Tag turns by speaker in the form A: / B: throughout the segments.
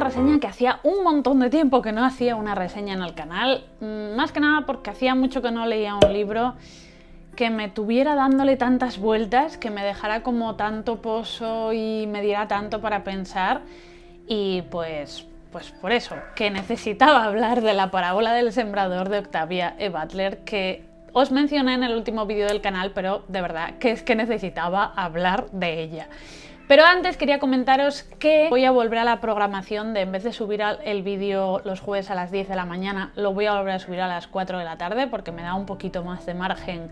A: reseña que hacía un montón de tiempo que no hacía una reseña en el canal, más que nada porque hacía mucho que no leía un libro que me tuviera dándole tantas vueltas, que me dejara como tanto pozo y me diera tanto para pensar, y pues por eso, que necesitaba hablar de La parábola del sembrador de Octavia E. Butler, que os mencioné en el último vídeo del canal, pero de verdad que es que necesitaba hablar de ella. Pero antes quería comentaros que voy a volver a la programación de, en vez de subir el vídeo los jueves a las 10 de la mañana, lo voy a volver a subir a las 4 de la tarde porque me da un poquito más de margen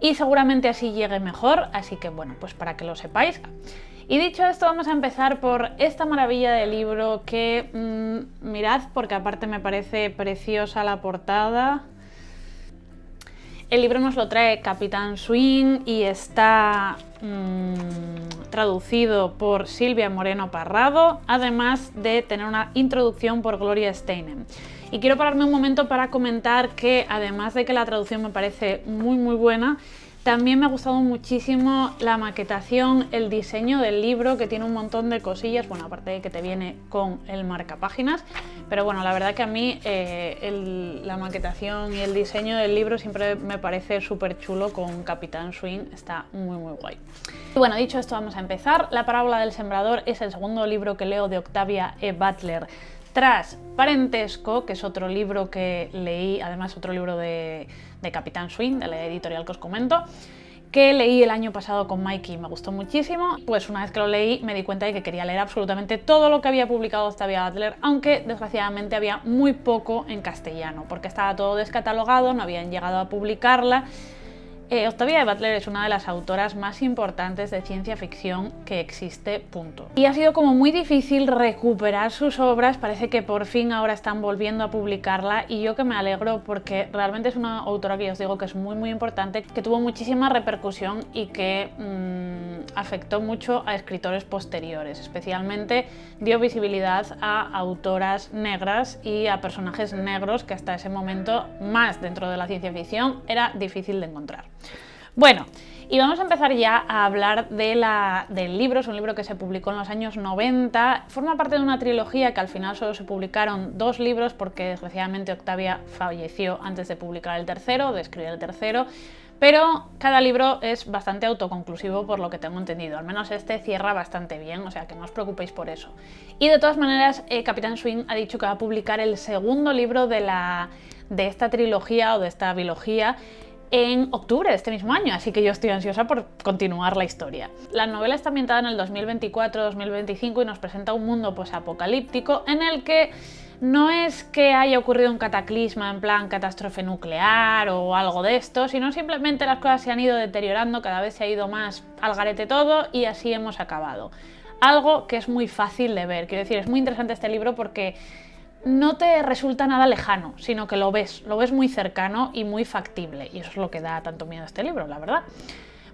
A: y seguramente así llegue mejor, así que bueno, pues para que lo sepáis. Y dicho esto, vamos a empezar por esta maravilla de libro que mirad, porque aparte me parece preciosa la portada. El libro nos lo trae Capitán Swing y está traducido por Silvia Moreno Parrado, además de tener una introducción por Gloria Steinem. Y quiero pararme un momento para comentar que, además de que la traducción me parece muy buena, también me ha gustado muchísimo la maquetación, el diseño del libro, que tiene un montón de cosillas, bueno, aparte de que te viene con el marcapáginas, pero bueno, la verdad que a mí la maquetación y el diseño del libro siempre me parece súper chulo con Capitán Swing, está muy guay. Y bueno, dicho esto, vamos a empezar. La parábola del sembrador es el segundo libro que leo de Octavia E. Butler, tras Parentesco, que es otro libro que leí, además otro libro de Capitán Swing, de la editorial que os comento, que leí el año pasado con Mikey y me gustó muchísimo. Pues una vez que lo leí me di cuenta de que quería leer absolutamente todo lo que había publicado Octavia Butler, aunque desgraciadamente había muy poco en castellano, porque estaba todo descatalogado, no habían llegado a publicarla. Octavia E. Butler es una de las autoras más importantes de ciencia ficción que existe, punto. Y ha sido como muy difícil recuperar sus obras, parece que por fin ahora están volviendo a publicarla y yo que me alegro porque realmente es una autora que ya os digo que es muy importante, que tuvo muchísima repercusión y que afectó mucho a escritores posteriores, especialmente dio visibilidad a autoras negras y a personajes negros que hasta ese momento, más dentro de la ciencia ficción, era difícil de encontrar. Bueno, y vamos a empezar ya a hablar del libro. Es un libro que se publicó en los años 90, forma parte de una trilogía que al final solo se publicaron 2 libros porque desgraciadamente Octavia falleció antes de publicar el tercero, de escribir el tercero, pero cada libro es bastante autoconclusivo por lo que tengo entendido, al menos este cierra bastante bien, o sea que no os preocupéis por eso. Y de todas maneras, Capitán Swing ha dicho que va a publicar el segundo libro de esta trilogía o de esta bilogía en octubre de este mismo año, así que yo estoy ansiosa por continuar la historia. La novela está ambientada en el 2024-2025 y nos presenta un mundo posapocalíptico en el que no es que haya ocurrido un cataclisma en plan catástrofe nuclear o algo de esto, sino simplemente las cosas se han ido deteriorando, cada vez se ha ido más al garete todo y así hemos acabado. Algo que es muy fácil de ver, quiero decir, es muy interesante este libro porque no te resulta nada lejano, sino que lo ves muy cercano y muy factible, y eso es lo que da tanto miedo a este libro, la verdad.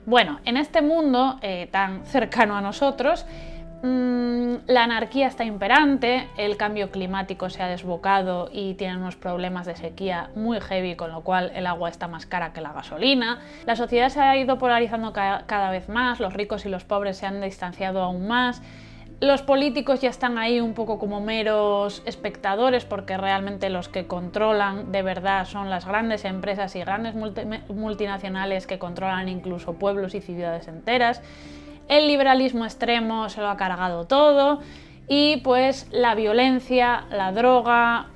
A: Bueno, en este mundo tan cercano a nosotros, la anarquía está imperante, el cambio climático se ha desbocado y tienen unos problemas de sequía muy heavy, con lo cual el agua está más cara que la gasolina. La sociedad se ha ido polarizando cada vez más, los ricos y los pobres se han distanciado aún más. Los políticos ya están ahí un poco como meros espectadores porque realmente los que controlan de verdad son las grandes empresas y grandes multinacionales que controlan incluso pueblos y ciudades enteras. El liberalismo extremo se lo ha cargado todo y pues la violencia, la droga,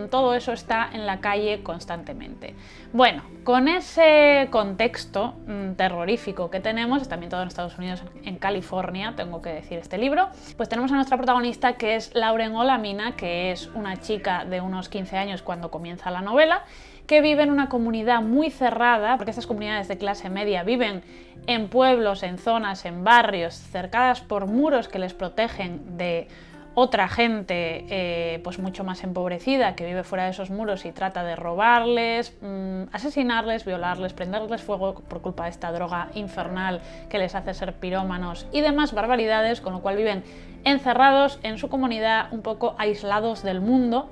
A: todo eso está en la calle constantemente. Bueno, con ese contexto terrorífico que tenemos, está ambientado en Estados Unidos, en California, tengo que decir este libro, pues tenemos a nuestra protagonista que es Lauren Olamina, que es una chica de unos 15 años cuando comienza la novela, que vive en una comunidad muy cerrada, porque estas comunidades de clase media viven en pueblos, en zonas, en barrios, cercadas por muros que les protegen de otra gente pues mucho más empobrecida que vive fuera de esos muros y trata de robarles, asesinarles, violarles, prenderles fuego por culpa de esta droga infernal que les hace ser pirómanos y demás barbaridades, con lo cual viven encerrados en su comunidad, un poco aislados del mundo.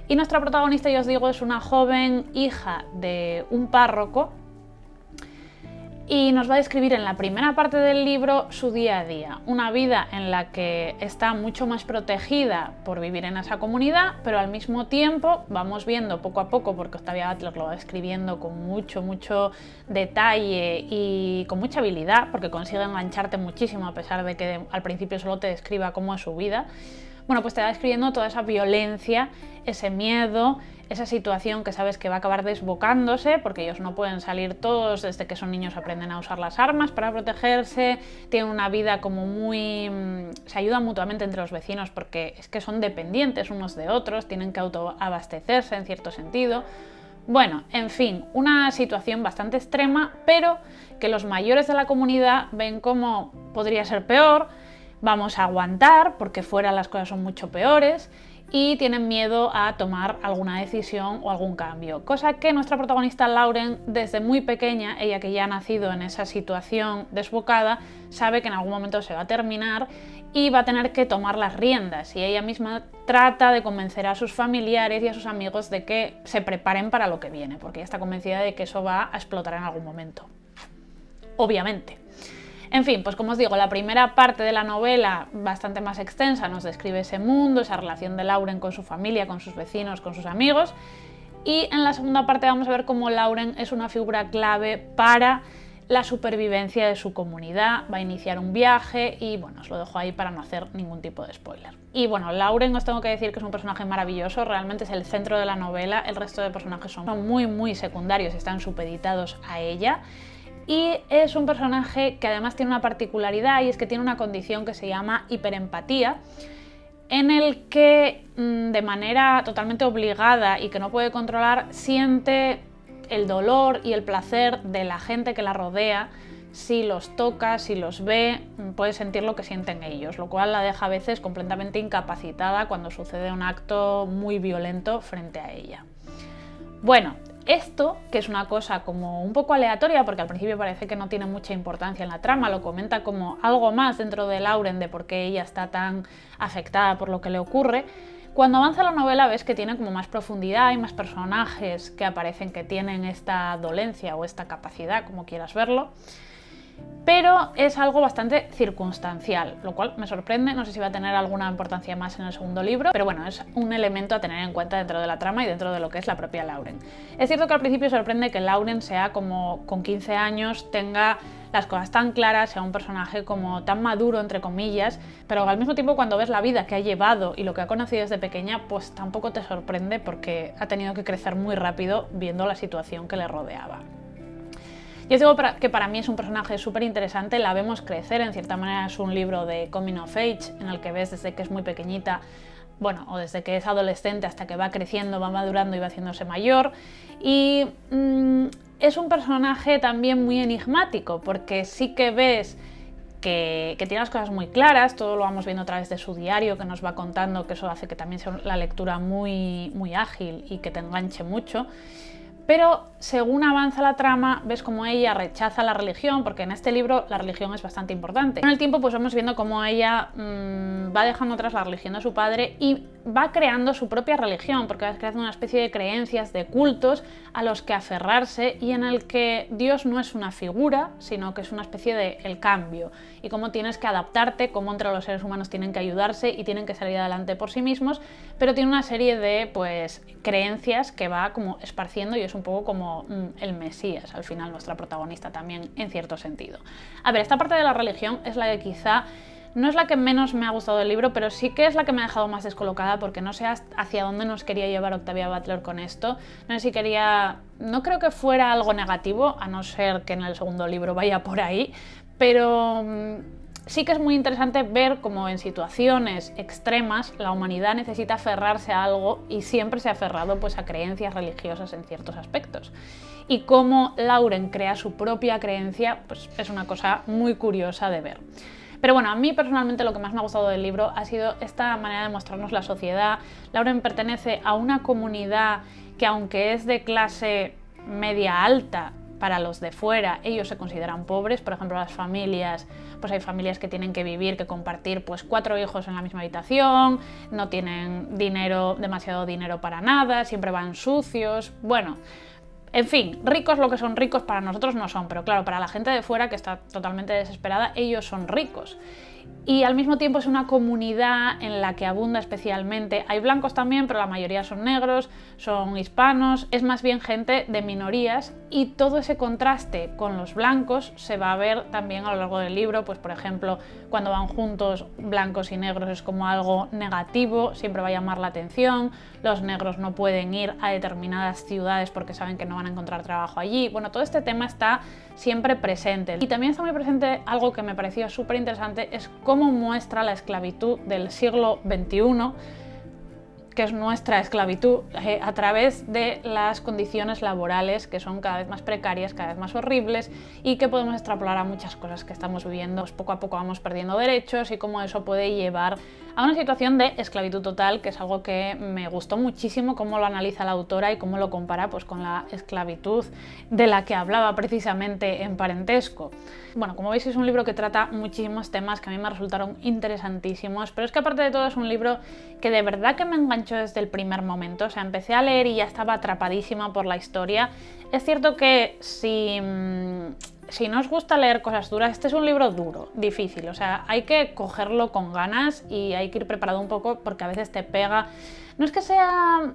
A: Y nuestra protagonista, ya os digo, es una joven hija de un párroco y nos va a describir en la primera parte del libro su día a día, una vida en la que está mucho más protegida por vivir en esa comunidad, pero al mismo tiempo vamos viendo poco a poco, porque Octavia Butler lo va escribiendo con mucho detalle y con mucha habilidad, porque consigue engancharte muchísimo a pesar de que al principio solo te describa cómo es su vida. Bueno, pues te va describiendo toda esa violencia, ese miedo, esa situación que sabes que va a acabar desbocándose, porque ellos no pueden salir todos, desde que son niños aprenden a usar las armas para protegerse, tienen una vida como muy... se ayudan mutuamente entre los vecinos porque es que son dependientes unos de otros, tienen que autoabastecerse en cierto sentido. Bueno, en fin, una situación bastante extrema, pero que los mayores de la comunidad ven como podría ser peor, vamos a aguantar porque fuera las cosas son mucho peores, y tienen miedo a tomar alguna decisión o algún cambio. Cosa que nuestra protagonista Lauren, desde muy pequeña, ella que ya ha nacido en esa situación desbocada, sabe que en algún momento se va a terminar y va a tener que tomar las riendas, y ella misma trata de convencer a sus familiares y a sus amigos de que se preparen para lo que viene, porque ella está convencida de que eso va a explotar en algún momento. Obviamente. En fin, pues como os digo, la primera parte de la novela, bastante más extensa, nos describe ese mundo, esa relación de Lauren con su familia, con sus vecinos, con sus amigos, y en la segunda parte vamos a ver cómo Lauren es una figura clave para la supervivencia de su comunidad, va a iniciar un viaje y bueno, os lo dejo ahí para no hacer ningún tipo de spoiler. Y bueno, Lauren, os tengo que decir que es un personaje maravilloso, realmente es el centro de la novela, el resto de personajes son muy secundarios, están supeditados a ella. Y es un personaje que además tiene una particularidad, y es que tiene una condición que se llama hiperempatía, en el que de manera totalmente obligada y que no puede controlar, siente el dolor y el placer de la gente que la rodea. Si los toca, si los ve, puede sentir lo que sienten ellos, lo cual la deja a veces completamente incapacitada cuando sucede un acto muy violento frente a ella. Bueno, esto, que es una cosa como un poco aleatoria, porque al principio parece que no tiene mucha importancia en la trama, lo comenta como algo más dentro de Lauren de por qué ella está tan afectada por lo que le ocurre. Cuando avanza la novela ves que tiene como más profundidad, hay más personajes que aparecen que tienen esta dolencia o esta capacidad, como quieras verlo, pero es algo bastante circunstancial, lo cual me sorprende, no sé si va a tener alguna importancia más en el segundo libro, pero bueno, es un elemento a tener en cuenta dentro de la trama y dentro de lo que es la propia Lauren. Es cierto que al principio sorprende que Lauren sea como con 15 años, tenga las cosas tan claras, sea un personaje como tan maduro, entre comillas, pero al mismo tiempo cuando ves la vida que ha llevado y lo que ha conocido desde pequeña, pues tampoco te sorprende porque ha tenido que crecer muy rápido viendo la situación que le rodeaba. Yo os digo que para mí es un personaje súper interesante, la vemos crecer, en cierta manera es un libro de coming of age, en el que ves desde que es muy pequeñita, bueno, o desde que es adolescente hasta que va creciendo, va madurando y va haciéndose mayor, y es un personaje también muy enigmático, porque sí que ves que tiene las cosas muy claras, todo lo vamos viendo a través de su diario que nos va contando, que eso hace que también sea la lectura muy ágil y que te enganche mucho. Pero según avanza la trama, ves cómo ella rechaza la religión, porque en este libro la religión es bastante importante. Con el tiempo pues vamos viendo cómo ella va dejando atrás la religión de su padre y va creando su propia religión, porque va creando una especie de creencias, de cultos a los que aferrarse, y en el que Dios no es una figura, sino que es una especie de el cambio, y cómo tienes que adaptarte, cómo entre los seres humanos tienen que ayudarse y tienen que salir adelante por sí mismos, pero tiene una serie de pues creencias que va como esparciendo y es un poco como el Mesías, al final nuestra protagonista también en cierto sentido. A ver, esta parte de la religión es la que quizá no es la que menos me ha gustado del libro, pero sí que es la que me ha dejado más descolocada, porque no sé hacia dónde nos quería llevar Octavia Butler con esto. No sé si quería... No creo que fuera algo negativo, a no ser que en el segundo libro vaya por ahí, pero sí que es muy interesante ver cómo en situaciones extremas la humanidad necesita aferrarse a algo y siempre se ha aferrado pues a creencias religiosas en ciertos aspectos. Y cómo Lauren crea su propia creencia, pues es una cosa muy curiosa de ver. Pero bueno, a mí personalmente lo que más me ha gustado del libro ha sido esta manera de mostrarnos la sociedad. Lauren pertenece a una comunidad que, aunque es de clase media alta para los de fuera, ellos se consideran pobres. Por ejemplo, las familias, pues hay familias que tienen que vivir, que compartir pues 4 hijos en la misma habitación, no tienen dinero, demasiado dinero para nada, siempre van sucios. Bueno, En fin, ricos lo que son ricos para nosotros no son, pero claro, para la gente de fuera que está totalmente desesperada, ellos son ricos. Y al mismo tiempo es una comunidad en la que abunda especialmente, hay blancos también, pero la mayoría son negros, son hispanos, es más bien gente de minorías, y todo ese contraste con los blancos se va a ver también a lo largo del libro. Pues por ejemplo, cuando van juntos blancos y negros es como algo negativo, siempre va a llamar la atención, los negros no pueden ir a determinadas ciudades porque saben que no van a encontrar trabajo allí. Bueno, todo este tema está siempre presente. Y también está muy presente algo que me pareció súper interesante, es cómo muestra la esclavitud del siglo XXI, que es nuestra esclavitud, a través de las condiciones laborales que son cada vez más precarias, cada vez más horribles, y que podemos extrapolar a muchas cosas que estamos viviendo. Pues poco a poco vamos perdiendo derechos y cómo eso puede llevar a una situación de esclavitud total, que es algo que me gustó muchísimo, cómo lo analiza la autora y cómo lo compara pues con la esclavitud de la que hablaba precisamente en Parentesco. Bueno, como veis es un libro que trata muchísimos temas que a mí me resultaron interesantísimos, pero es que aparte de todo es un libro que de verdad que me enganchó desde el primer momento. O sea, empecé a leer y ya estaba atrapadísima por la historia. Es cierto que si no os gusta leer cosas duras, este es un libro duro, difícil, o sea, hay que cogerlo con ganas y hay que ir preparado un poco porque a veces te pega. No es que sea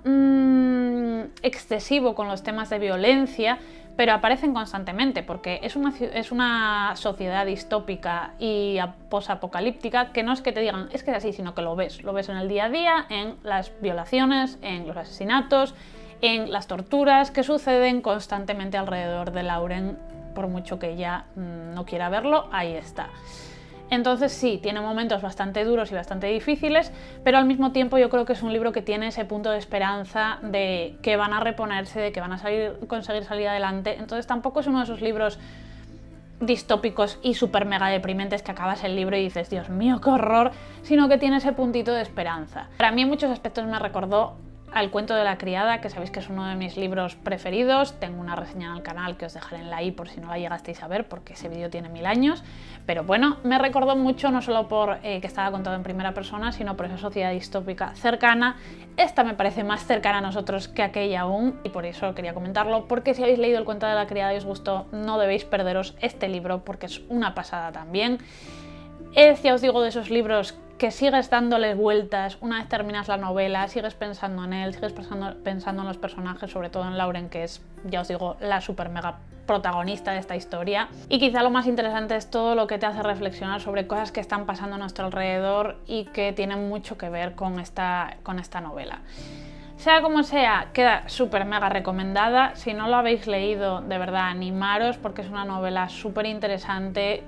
A: excesivo con los temas de violencia, pero aparecen constantemente porque es una sociedad distópica y posapocalíptica que no es que te digan es que es así, sino que lo ves en el día a día, en las violaciones, en los asesinatos, en las torturas que suceden constantemente alrededor de Lauren. Por mucho que ella no quiera verlo, ahí está. Entonces sí, tiene momentos bastante duros y bastante difíciles, pero al mismo tiempo yo creo que es un libro que tiene ese punto de esperanza de que van a reponerse, de que van a conseguir salir adelante. Entonces tampoco es uno de esos libros distópicos y súper mega deprimentes que acabas el libro y dices, Dios mío, qué horror, sino que tiene ese puntito de esperanza. Para mí en muchos aspectos me recordó al cuento de la criada, que sabéis que es uno de mis libros preferidos. Tengo una reseña en el canal que os dejaré en la i por si no la llegasteis a ver, porque ese vídeo tiene 1000 años. Pero bueno, me recordó mucho, no solo por que estaba contado en primera persona, sino por esa sociedad distópica cercana. Esta me parece más cercana a nosotros que aquella aún, y por eso quería comentarlo, porque si habéis leído el cuento de la criada y os gustó, no debéis perderos este libro, porque es una pasada también. Es, ya os digo, de esos libros que sigues dándole vueltas una vez terminas la novela, sigues pensando en él, sigues pensando en los personajes, sobre todo en Lauren, que es, ya os digo, la super mega protagonista de esta historia. Y quizá lo más interesante es todo lo que te hace reflexionar sobre cosas que están pasando a nuestro alrededor y que tienen mucho que ver con esta novela. Sea como sea, queda súper mega recomendada. Si no lo habéis leído, de verdad, animaros, porque es una novela súper interesante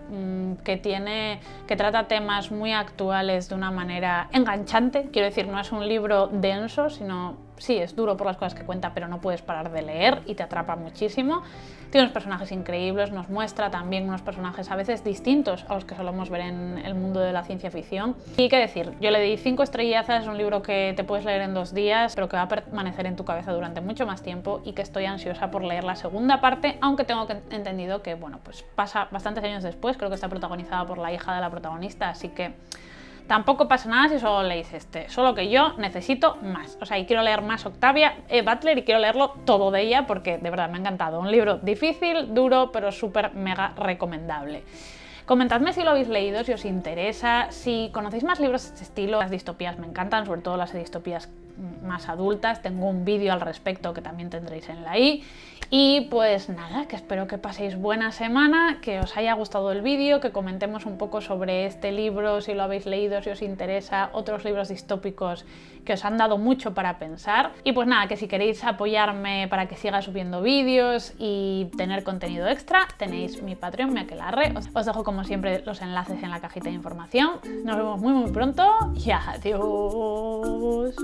A: que trata temas muy actuales de una manera enganchante. Quiero decir, no es un libro denso, sino sí, es duro por las cosas que cuenta, pero no puedes parar de leer y te atrapa muchísimo. Tiene unos personajes increíbles, nos muestra también unos personajes a veces distintos a los que solemos ver en el mundo de la ciencia ficción. Y qué decir, yo le di 5 estrellazas, es un libro que te puedes leer en 2 días, pero que va a permanecer en tu cabeza durante mucho más tiempo y que estoy ansiosa por leer la segunda parte, aunque tengo entendido que, bueno, pues pasa bastantes años después, creo que está protagonizada por la hija de la protagonista, así que tampoco pasa nada si solo leéis este, solo que yo necesito más. O sea, y quiero leer más Octavia Butler y quiero leerlo todo de ella porque de verdad me ha encantado. Un libro difícil, duro, pero súper mega recomendable. Comentadme si lo habéis leído, si os interesa, si conocéis más libros de este estilo. Las distopías me encantan, sobre todo las distopías más adultas. Tengo un vídeo al respecto que también tendréis en la i. Y pues nada, que espero que paséis buena semana, que os haya gustado el vídeo, que comentemos un poco sobre este libro, si lo habéis leído, si os interesa, otros libros distópicos que os han dado mucho para pensar. Y pues nada, que si queréis apoyarme para que siga subiendo vídeos y tener contenido extra, tenéis mi Patreon, mi aquelarre. Os dejo como siempre los enlaces en la cajita de información. Nos vemos muy pronto y adiós.